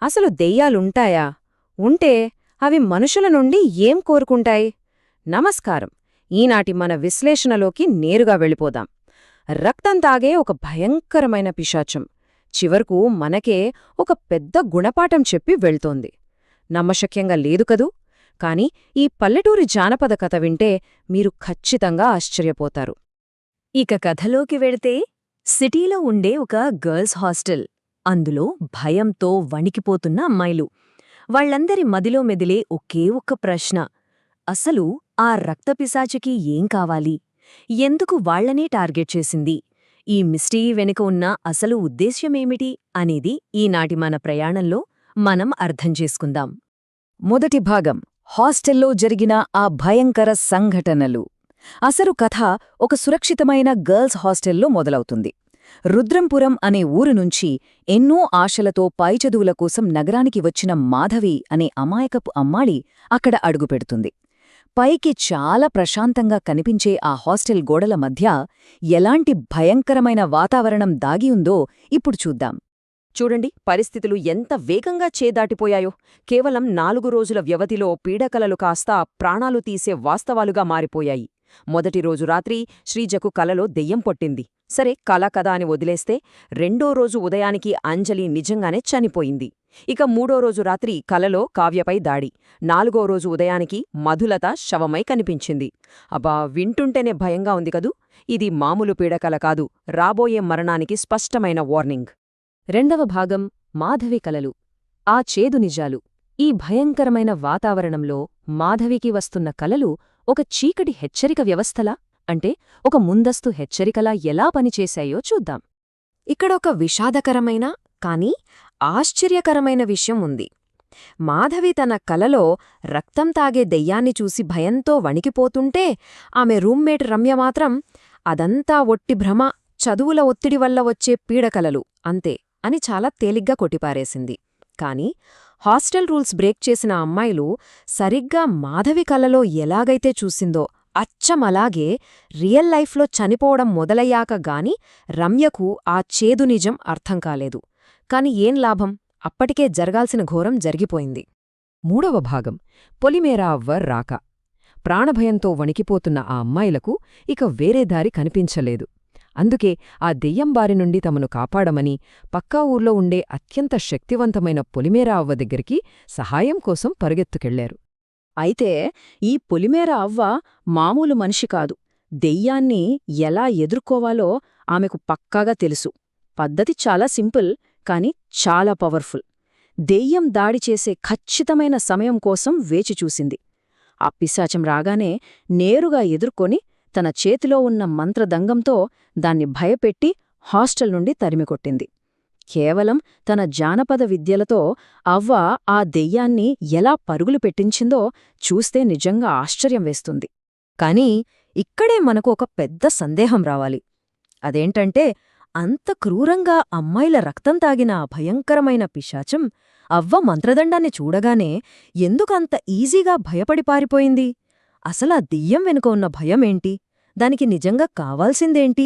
అసలు దెయ్యాలుంటాయా? ఉంటే అవి మనుషుల నుండి ఏం కోరుకుంటాయి? నమస్కారం. ఈనాటి మన విశ్లేషణలోకి నేరుగా వెళ్ళిపోదాం. రక్తం తాగే ఒక భయంకరమైన పిశాచం చివరకు మనకే ఒక పెద్ద గుణపాఠం చెప్పి వెళ్తోంది. నమ్మశక్యంగా లేదు కదూ? కాని ఈ పల్లెటూరి జానపద కథ వింటే మీరు ఖచ్చితంగా ఆశ్చర్యపోతారు. ఇక కథలోకి వెడితే సిటీలో ఉండే ఒక గర్ల్స్ హాస్టల్. అందులో భయంతో వణికిపోతున్న అమ్మాయిలు. వాళ్లందరి మదిలో మెదిలే ఒకే ఒక్క ప్రశ్న: అసలు ఆ రక్తపిశాచికి ఏం కావాలి? ఎందుకు వాళ్లనే టార్గెట్ చేసింది? ఈ మిస్టరీ వెనుక ఉన్న అసలు ఉద్దేశ్యమేమిటి అనేది ఈనాటి మన ప్రయాణంలో మనం అర్థం చేసుకుందాం. మొదటి భాగం: హాస్టల్లో జరిగిన ఆ భయంకర సంఘటనలు. అసలు కథ ఒక సురక్షితమైన గర్ల్స్ హాస్టల్లో మొదలవుతుంది. రుద్రంపురం అనే ఊరు నుంచి ఎన్నో ఆశలతో పైచదువుల కోసం నగరానికి వచ్చిన మాధవి అనే అమాయకపు అమ్మాళి అక్కడ అడుగుపెడుతుంది. పైకి చాలా ప్రశాంతంగా కనిపించే ఆ హాస్టల్ గోడల మధ్య ఎలాంటి భయంకరమైన వాతావరణం దాగి ఉందో ఇప్పుడు చూద్దాం. చూడండి, పరిస్థితులు ఎంత వేగంగా చేదాటిపోయాయో. కేవలం 4 రోజుల వ్యవధిలో పీడకలలు కాస్త ప్రాణాలు తీసే వాస్తవాలుగా మారిపోయాయి. మొదటి రోజు రాత్రి శ్రీజకు కలలో దెయ్యం పొట్టింది. సరే, కల కదా అని వదిలేస్తే, రెండో రోజు ఉదయానికి అంజలి నిజంగానే చనిపోయింది. ఇక 3వ రోజు రాత్రి కలలో కావ్యపై దాడి. 4వ రోజు ఉదయానికి మధులత శవమై కనిపించింది. అబ్బా, వింటుంటేనే భయంగా ఉంది కదూ! ఇది మామూలు పీడకల కాదు, రాబోయే మరణానికి స్పష్టమైన వార్నింగ్. రెండవ భాగం: మాధవి కలలు, ఆ చేదు నిజాలు. ఈ భయంకరమైన వాతావరణంలో మాధవికి వస్తున్న కలలు ఒక చీకటి హెచ్చరిక వ్యవస్థలా, అంటే ఒక ముందస్తు హెచ్చరికలా ఎలా పనిచేశాయో చూద్దాం. ఇక్కడొక విషాదకరమైన కానీ ఆశ్చర్యకరమైన విషయం ఉంది. మాధవి తన కలలో రక్తం తాగే దెయ్యాన్ని చూసి భయంతో వణికిపోతుంటే, ఆమె రూమ్మేట్ రమ్య మాత్రం అదంతా ఒట్టి భ్రమ, చదువుల ఒత్తిడి వల్ల వచ్చే పీడకలలు అంతే అని చాలా తేలిగ్గా కొట్టిపారేసింది. కాని హాస్టల్ రూల్స్ బ్రేక్ చేసిన అమ్మాయిలు సరిగ్గా మాధవి కలలో ఎలాగైతే చూసిందో అచ్చమలాగే రియల్ లైఫ్లో చనిపోవడం మొదలయ్యాక గాని రమ్యకు ఆ చేదు నిజం అర్థం కాలేదు. కాని ఏం లాభం, అప్పటికే జరగాల్సిన ఘోరం జరిగిపోయింది. మూడవ భాగం: పొలిమేరా అవ్వ రాక. ప్రాణభయంతో వణికిపోతున్న ఆ అమ్మాయిలకు ఇక వేరే దారి కనిపించలేదు. అందుకే ఆ దెయ్యం బారి నుండి తమను కాపాడమని పక్కా ఊర్లో ఉండే అత్యంత శక్తివంతమైన పొలిమేరా అవ్వ దగ్గరికి సహాయం కోసం పరుగెత్తుకెళ్లారు. అయితే ఈ పొలిమేర అవ్వ మామూలు మనిషి కాదు. దెయ్యాన్ని ఎలా ఎదుర్కోవాలో ఆమెకు పక్కాగా తెలుసు. పద్ధతి చాలా సింపుల్, కాని చాలా పవర్ఫుల్. దెయ్యం దాడి చేసే ఖచ్చితమైన సమయం కోసం వేచిచూసింది. ఆ పిశాచం రాగానే నేరుగా ఎదుర్కొని తన చేతిలో ఉన్న మంత్రదంగంతో దాన్ని భయపెట్టి హాస్టల్ నుండి తరిమికొట్టింది. కేవలం తన జానపద విద్యలతో అవ్వ ఆ దెయ్యాన్ని ఎలా పరుగులు పెట్టించిందో చూస్తే నిజంగా ఆశ్చర్యం వేస్తుంది. కాని ఇక్కడే మనకు ఒక పెద్ద సందేహం రావాలి. అదేంటంటే, అంత క్రూరంగా అమ్మాయిల రక్తం తాగిన ఆ భయంకరమైన పిశాచం అవ్వ మంత్రదండాన్ని చూడగానే ఎందుకంత ఈజీగా భయపడి పారిపోయింది? అసలా దెయ్యం వెనుక ఉన్న భయమేంటి? దానికి నిజంగా కావాల్సిందేంటి?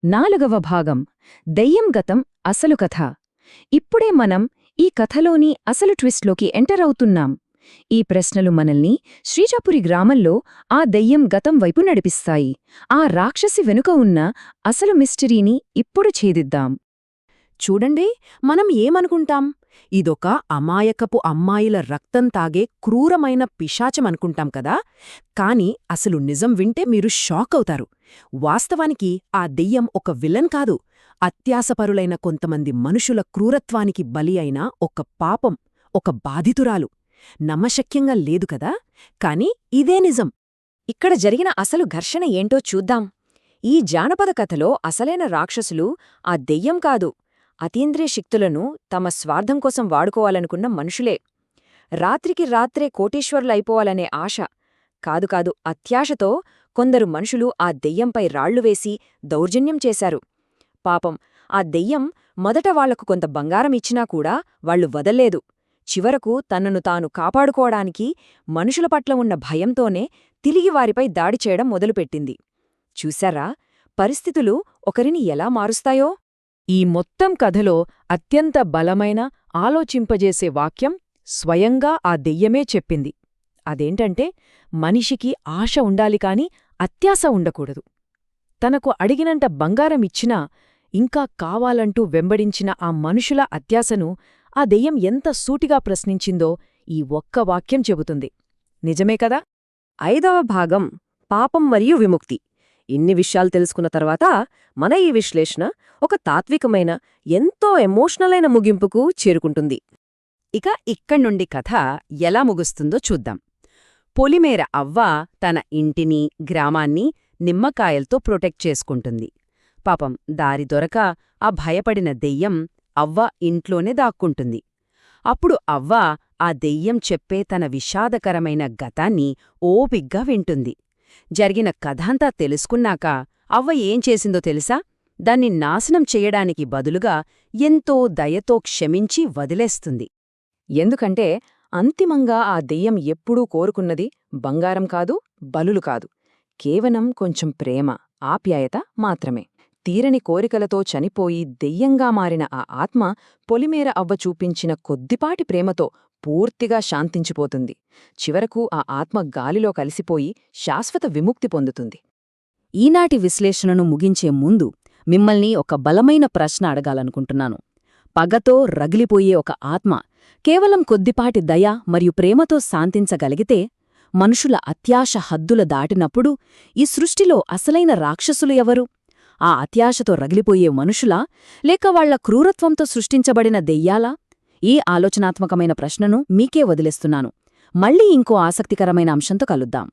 నాలుగవ భాగం: దెయ్యం గతం అసలు కథ. ఇప్పుడే మనం ఈ కథలోని అసలు ట్విస్ట్లోకి ఎంటర్ అవుతున్నాం. ఈ ప్రశ్నలు మనల్ని శ్రీజాపురి గ్రామంలో ఆ దెయ్యం గతం వైపు నడిపిస్తాయి. ఆ రాక్షసి వెనుక ఉన్న అసలు మిస్టరీని ఇప్పుడు ఛేదిద్దాం. చూడండి, మనం ఏమనుకుంటాం? ఇదొక అమాయకపు అమ్మాయిల రక్తం తాగే క్రూరమైన పిశాచమనుకుంటాం కదా. కాని అసలు నిజం వింటే మీరు షాక్ అవుతారు. వాస్తవానికి ఆ దెయ్యం ఒక విలన్ కాదు, అత్యాసపరులైన కొంతమంది మనుషుల క్రూరత్వానికి బలి అయిన ఒక పాపం, ఒక బాధితురాలు. నమ్మశక్యంగా లేదు కదా, కాని ఇదే నిజం. ఇక్కడ జరిగిన అసలు ఘర్షణ ఏంటో చూద్దాం. ఈ జానపద కథలో అసలైన రాక్షసులు ఆ దెయ్యం కాదు, అతీంద్రియ శక్తులను తమ స్వార్థం కోసం వాడుకోవాలనుకున్న మనుషులే. రాత్రికి రాత్రే కోటీశ్వరులైపోవాలనే ఆశ కాదు, అత్యాశతో కొందరు మనుషులు ఆ దెయ్యంపై రాళ్లు వేసి దౌర్జన్యం చేశారు. పాపం, ఆ దెయ్యం మొదట వాళ్లకు కొంత బంగారం ఇచ్చినా కూడా వాళ్లు వదల్లేదు. చివరకు తనను తాను కాపాడుకోవడానికి మనుషుల పట్ల ఉన్న భయంతోనే తిరిగి వారిపై దాడి చేయడం మొదలుపెట్టింది. చూశారా, పరిస్థితులు ఒకరిని ఎలా మారుస్తాయో? ఈ మొత్తం కథలో అత్యంత బలమైన ఆలోచింపజేసే వాక్యం స్వయంగా ఆ దెయ్యమే చెప్పింది. అదేంటంటే, మనిషికి ఆశ ఉండాలి కాని అత్యాశ ఉండకూడదు. తనకు అడిగినంత బంగారమిచ్చినా ఇంకా కావాలంటూ వెంబడించిన ఆ మనుషుల అత్యాశను ఆ దెయ్యం ఎంత సూటిగా ప్రశ్నించిందో ఈ ఒక్క వాక్యం చెబుతుంది. నిజమే కదా? 5వ భాగం పాపం మరియు విముక్తి. ఇన్ని విషయాలు తెలుసుకున్న తర్వాత మన ఈ విశ్లేషణ ఒక తాత్వికమైన, ఎంతో ఎమోషనల్ అయిన ముగింపుకు చేరుకుంటుంది. ఇక ఇక్కడ్నుండి కథ ఎలా ముగుస్తుందో చూద్దాం. పొలిమేర అవ్వ తన ఇంటిని, గ్రామాన్ని నిమ్మకాయలతో ప్రొటెక్ట్ చేసుకుంటుంది. పాపం దారి దొరక ఆ భయపడిన దెయ్యం అవ్వ ఇంట్లోనే దాక్కుంటుంది. అప్పుడు అవ్వ ఆ దెయ్యం చెప్పే తన విషాదకరమైన గతాన్ని ఓపిగ్గా వింటుంది. జరిగిన కథంతా తెలుసుకున్నాక అవ్వ ఏం చేసిందో తెలుసా? దాన్ని నాశనం చెయ్యడానికి బదులుగా ఎంతో దయతో క్షమించి వదిలేస్తుంది. ఎందుకంటే అంతిమంగా ఆ దెయ్యం ఎప్పుడూ కోరుకున్నది బంగారం కాదు, బలులు కాదు, కేవలం కొంచెం ప్రేమ, ఆప్యాయత మాత్రమే. తీరని కోరికలతో చనిపోయి దెయ్యంగా మారిన ఆ ఆత్మ పొలిమేర అవ్వ చూపించిన కొద్దిపాటి ప్రేమతో పూర్తిగా శాంతించిపోతుంది. చివరకు ఆ ఆత్మ గాలిలో కలిసిపోయి శాశ్వత విముక్తి పొందుతుంది. ఈనాటి విశ్లేషణను ముగించే ముందు మిమ్మల్ని ఒక బలమైన ప్రశ్న అడగాలనుకుంటున్నాను. పగతో రగిలిపోయే ఒక ఆత్మ కేవలం కొద్దిపాటి దయ మరియు ప్రేమతో శాంతించగలిగితే, మనుషుల అత్యాశ హద్దుల దాటినప్పుడు ఈ సృష్టిలో అసలైన రాక్షసులు ఎవరు? ఆ అత్యాశతో రగిలిపోయే మనుషులా, లేక వాళ్ల క్రూరత్వంతో సృష్టించబడిన దెయ్యాలా? ఈ ఆలోచనాత్మకమైన ప్రశ్నను మీకే వదిలేస్తున్నాను. మళ్ళీ ఇంకో ఆసక్తికరమైన అంశంతో కలుద్దాం.